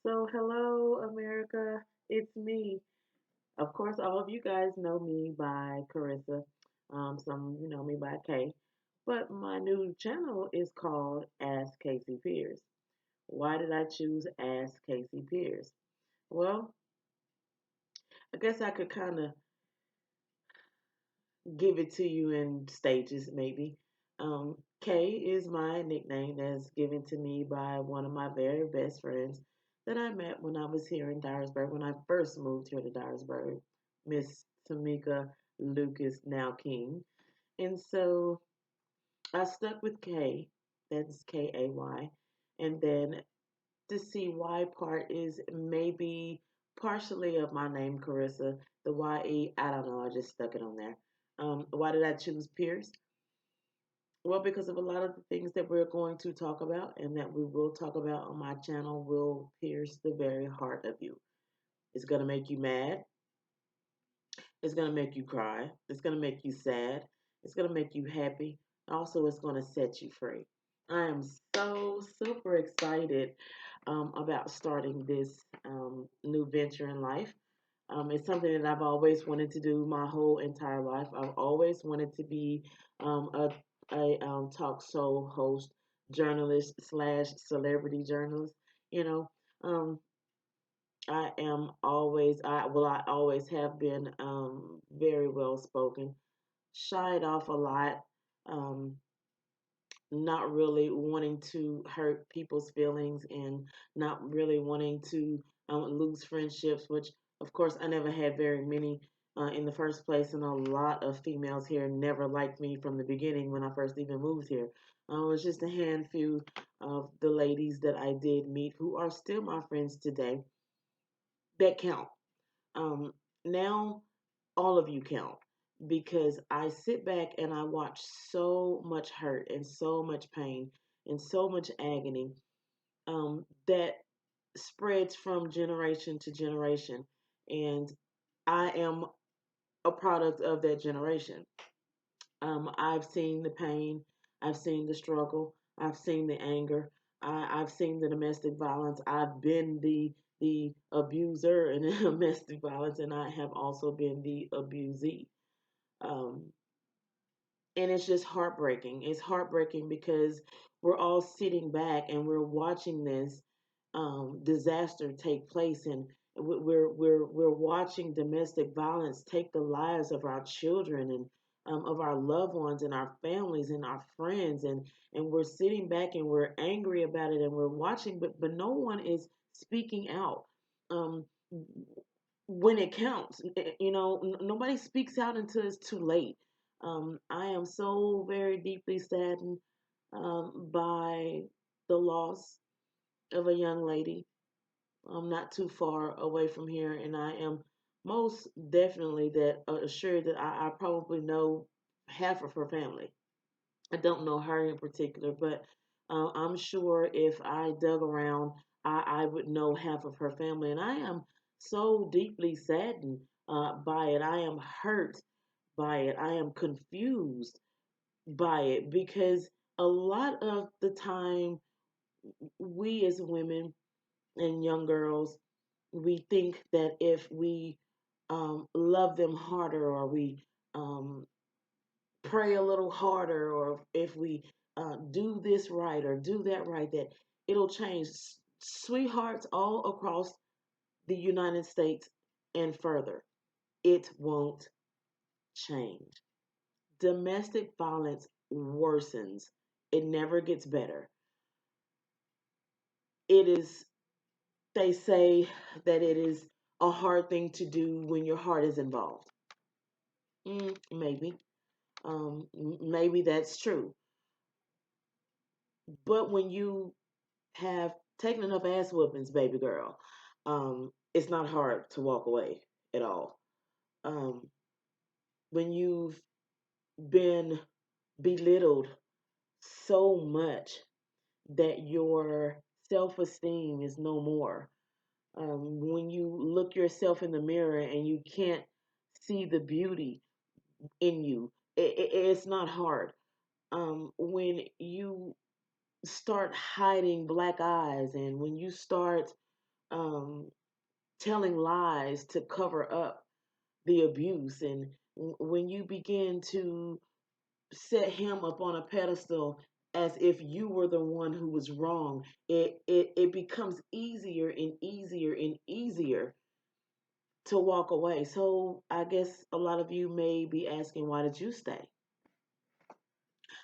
So, hello, America. It's me. Of course, all of you guys know me by Carissa. Some you know me by Kay. But my new channel is called Ask Casey Pierce. Why did I choose Ask Casey Pierce? Well, I guess I could kind of give it to you in stages, maybe. Kay is my nickname that's given to me by one of my very best friends that I met when I was here in Dyersburg, when I first moved here to Dyersburg, Miss Tamika Lucas, now King. And so I stuck with Kay, that's Kay. And then the CY part is maybe partially of my name, Carissa. The YE, I don't know, I just stuck it on there. Why did I choose Pierce? Well, because of a lot of the things that we're going to talk about and that we will talk about on my channel will pierce the very heart of you. It's going to make you mad. It's going to make you cry. It's going to make you sad. It's going to make you happy. Also, it's going to set you free. I am so super excited about starting this new venture in life. It's something that I've always wanted to do my whole entire life. I've always wanted to be a talk show host, journalist slash celebrity journalist. You know, um, I always have been very well spoken, shied off a lot. Um, Not really wanting to hurt people's feelings and not really wanting to lose friendships, which of course I never had very many in the first place, and a lot of females here never liked me from the beginning when I first even moved here. It was just a handful of the ladies that I did meet who are still my friends today that count. Um, Now all of you count because I sit back and I watch so much hurt and so much pain and so much agony that spreads from generation to generation. And I am a product of that generation. I've seen the pain, I've seen the struggle, I've seen the anger, I've seen the domestic violence. I've been the abuser in domestic violence, and I have also been the abusee. Um, and it's just heartbreaking. It's heartbreaking because we're all sitting back and we're watching this disaster take place, and we're watching domestic violence take the lives of our children and of our loved ones and our families and our friends, and we're sitting back and we're angry about it and we're watching, but no one is speaking out. Um, when it counts. Nobody speaks out until it's too late. I am so very deeply saddened by the loss of a young lady. I'm not too far away from here, and I am most definitely that assured that I probably know half of her family. I don't know her in particular, but I'm sure if I dug around, I would know half of her family. And I am so deeply saddened by it. I am hurt by it. I am confused by it because a lot of the time, we as women and young girls, we think that if we love them harder or we um, pray a little harder, or if we do this right or do that right, that it'll change. Sweethearts all across the United States and further, it won't change. Domestic violence worsens, it never gets better. It is, they say that it is a hard thing to do when your heart is involved. Maybe. Maybe that's true. But when you have taken enough ass whoopings, baby girl, it's not hard to walk away at all. Um, when you've been belittled so much that your self esteem is no more, when you look yourself in the mirror and you can't see the beauty in you, it's not hard. When you start hiding black eyes and when you start um, telling lies to cover up the abuse. And when you begin to set him up on a pedestal as if you were the one who was wrong, it becomes easier and easier and easier to walk away. So I guess a lot of you may be asking, why did you stay?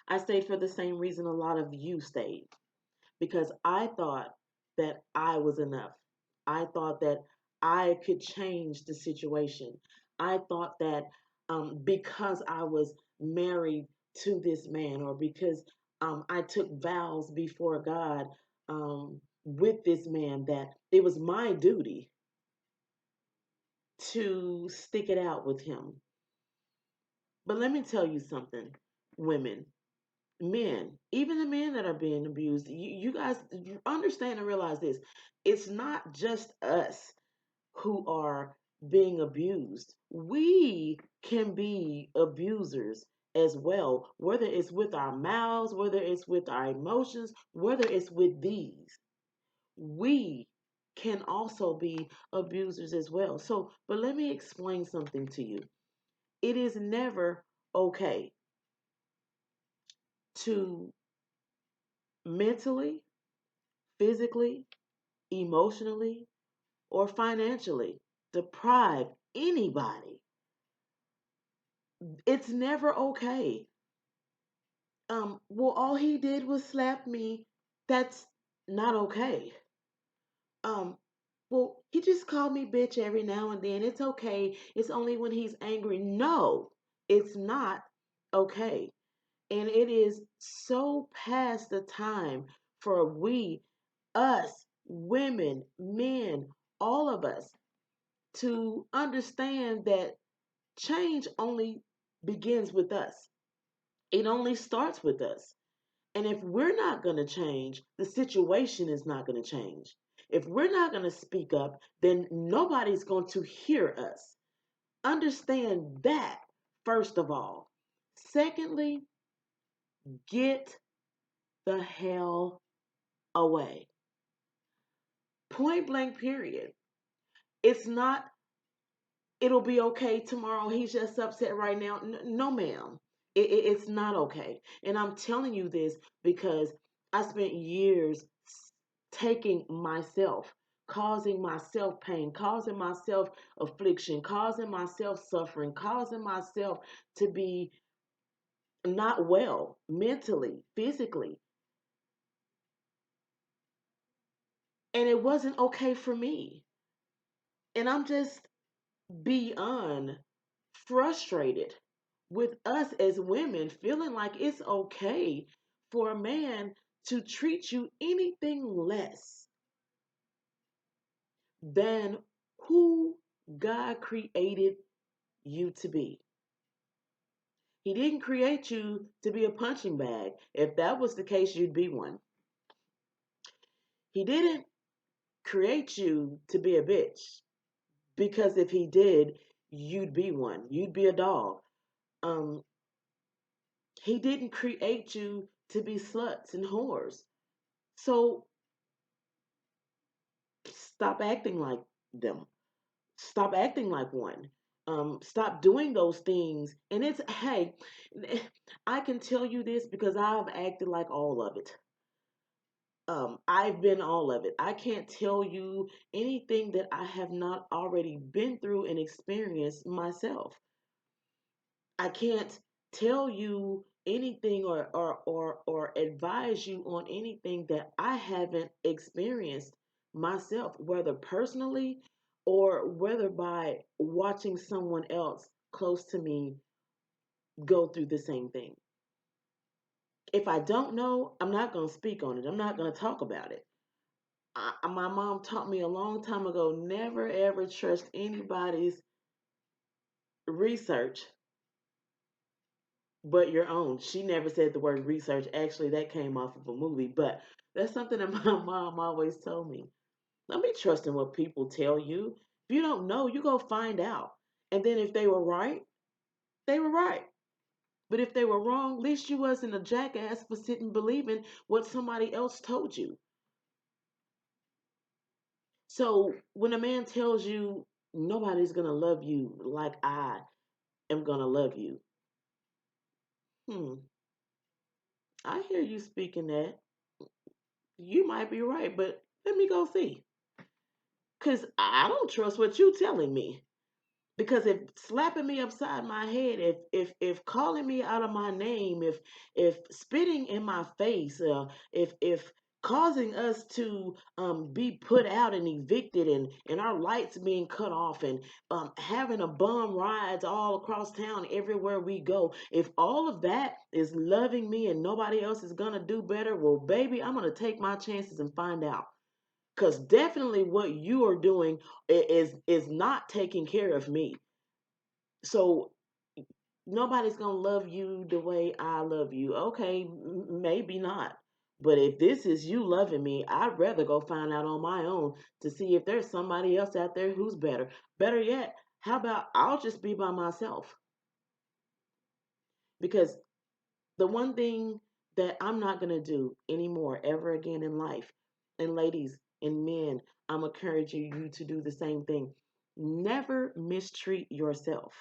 I stayed for the same reason a lot of you stayed, because I thought that I was enough. I thought that I could change the situation. I thought that because I was married to this man, or because I took vows before God with this man, that it was my duty to stick it out with him. But let me tell you something, women, men, even the men that are being abused, you guys understand and realize this. It's not just us who are being abused. We can be abusers as well, whether it's with our mouths, whether it's with our emotions, whether it's with these. We can also be abusers as well. So, but let me explain something to you. It is never okay to mentally, physically, emotionally, or financially deprive anybody. It's never okay. Well, all he did was slap me. That's not okay. Um, well, he just called me bitch every now and then. It's okay. It's only when he's angry. No, it's not okay. And it is so past the time for us, women, men, all of us to understand that change only begins with us. It only starts with us. And if we're not going to change, the situation is not going to change. If we're not going to speak up, then nobody's going to hear us. Understand that, first of all. Secondly, get the hell away. Point blank, period. It's not, it'll be okay tomorrow. He's just upset right now. No, ma'am. It's not okay. And I'm telling you this because I spent years taking myself, causing myself pain, causing myself affliction, causing myself suffering, causing myself to be not well mentally, physically. And it wasn't okay for me. And I'm just beyond frustrated with us as women feeling like it's okay for a man to treat you anything less than who God created you to be. He didn't create you to be a punching bag. If that was the case, you'd be one. He didn't create you to be a bitch, because if he did, you'd be one. You'd be a dog. Um, he didn't create you to be sluts and whores. So stop acting like them. Stop acting like one. Stop doing those things. And it's, hey, I can tell you this because I've acted like all of it. I've been all of it. I can't tell you anything that I have not already been through and experienced myself. I can't tell you anything or advise you on anything that I haven't experienced myself, whether personally or whether by watching someone else close to me go through the same thing. If I don't know, I'm not going to speak on it. I'm not going to talk about it. My mom taught me a long time ago, never ever trust anybody's research but your own. She never said the word research. Actually, that came off of a movie, but that's something that my mom always told me. Don't be trusting what people tell you. If you don't know, you go find out. And then if they were right, they were right. But if they were wrong, at least you wasn't a jackass for sitting believing what somebody else told you. So when a man tells you nobody's gonna love you like I am gonna love you, hmm, I hear you speaking that. You might be right, but let me go see. Cause I don't trust what you telling me. Because if slapping me upside my head, if calling me out of my name, if spitting in my face, if causing us to be put out and evicted, and our lights being cut off, and having a bum rides all across town everywhere we go, if all of that is loving me and nobody else is gonna do better, well, baby, I'm gonna take my chances and find out. Because definitely what you are doing is not taking care of me. So nobody's gonna love you the way I love you. Okay, maybe not. But if this is you loving me, I'd rather go find out on my own to see if there's somebody else out there who's better. Better yet, how about I'll just be by myself? Because the one thing that I'm not gonna do anymore ever again in life, and ladies and men, I'm encouraging you to do the same thing. Never mistreat yourself.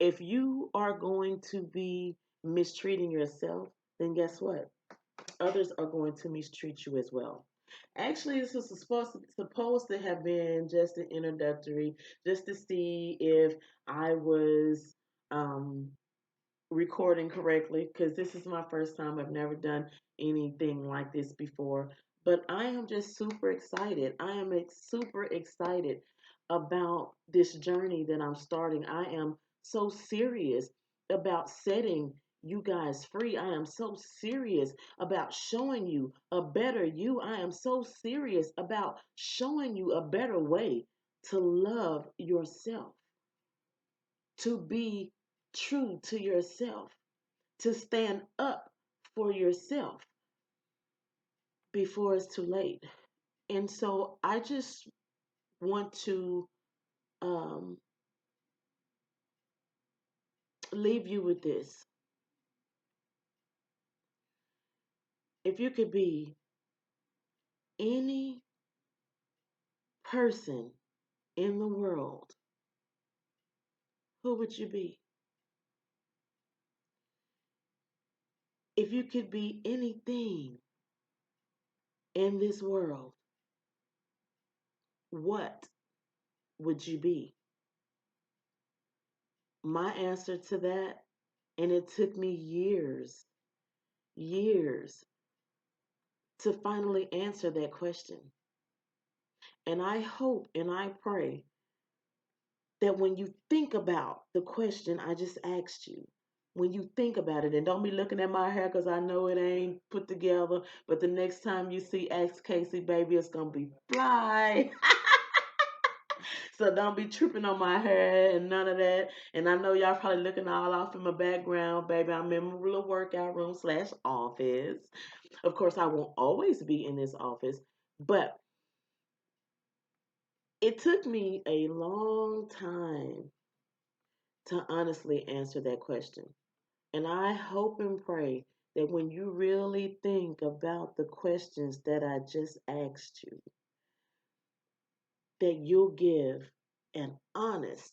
If you are going to be mistreating yourself, then guess what? Others are going to mistreat you as well. Actually, this was supposed to have been just an introductory, just to see if I was um, recording correctly, because this is my first time. I've never done anything like this before. But I am just super excited. I am super excited about this journey that I'm starting. I am so serious about setting you guys free. I am so serious about showing you a better you. I am so serious about showing you a better way to love yourself, to be true to yourself, to stand up for yourself before it's too late. And so I just want to um, leave you with this. If you could be any person in the world, who would you be? If you could be anything in this world, what would you be? My answer to that, and it took me years to finally answer that question. And I hope and I pray that when you think about the question I just asked you, when you think about it, and don't be looking at my hair because I know it ain't put together, but the next time you see Ask Casey, baby, it's going to be fly. So don't be tripping on my hair and none of that. And I know y'all probably looking all off in my background, baby. I'm in my little workout room / office. Of course, I won't always be in this office, but it took me a long time to honestly answer that question. And I hope and pray that when you really think about the questions that I just asked you, that you'll give an honest,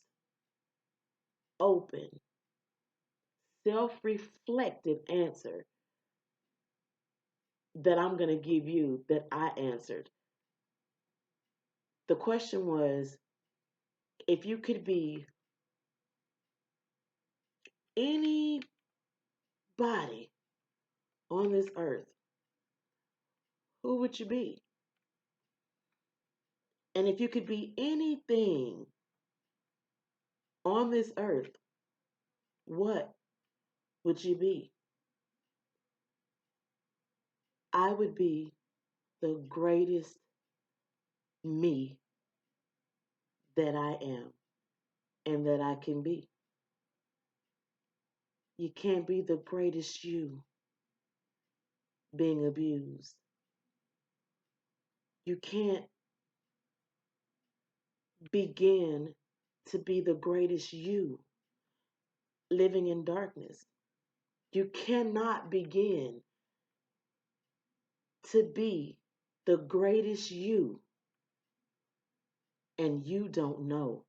open, self reflective answer that I'm going to give you that I answered. The question was, if you could be anybody on this earth, who would you be? And if you could be anything on this earth, what would you be? I would be the greatest me that I am and that I can be. You can't be the greatest you being abused. You can't begin to be the greatest you living in darkness. You cannot begin to be the greatest you, and you don't know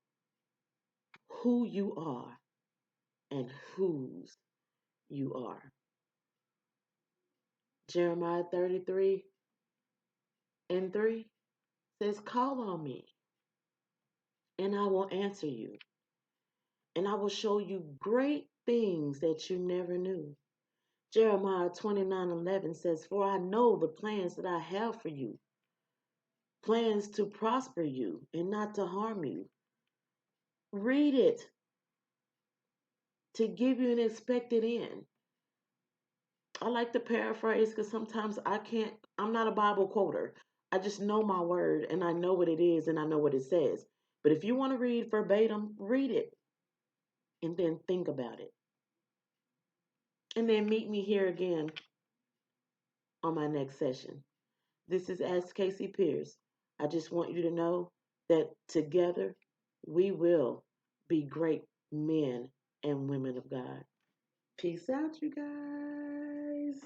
who you are and whose you are. Jeremiah 33 and 3 says, call on me, and I will answer you, and I will show you great things that you never knew. Jeremiah 29:11 says, for I know the plans that I have for you, plans to prosper you and not to harm you. Read it to give you an expected end. I like to paraphrase because sometimes I'm not a Bible quoter. I just know my word and I know what it is and I know what it says. But if you want to read verbatim, read it and then think about it. And then meet me here again on my next session. This is Ask Casey Pierce. I just want you to know that together we will be great men and women of God. Peace out, you guys.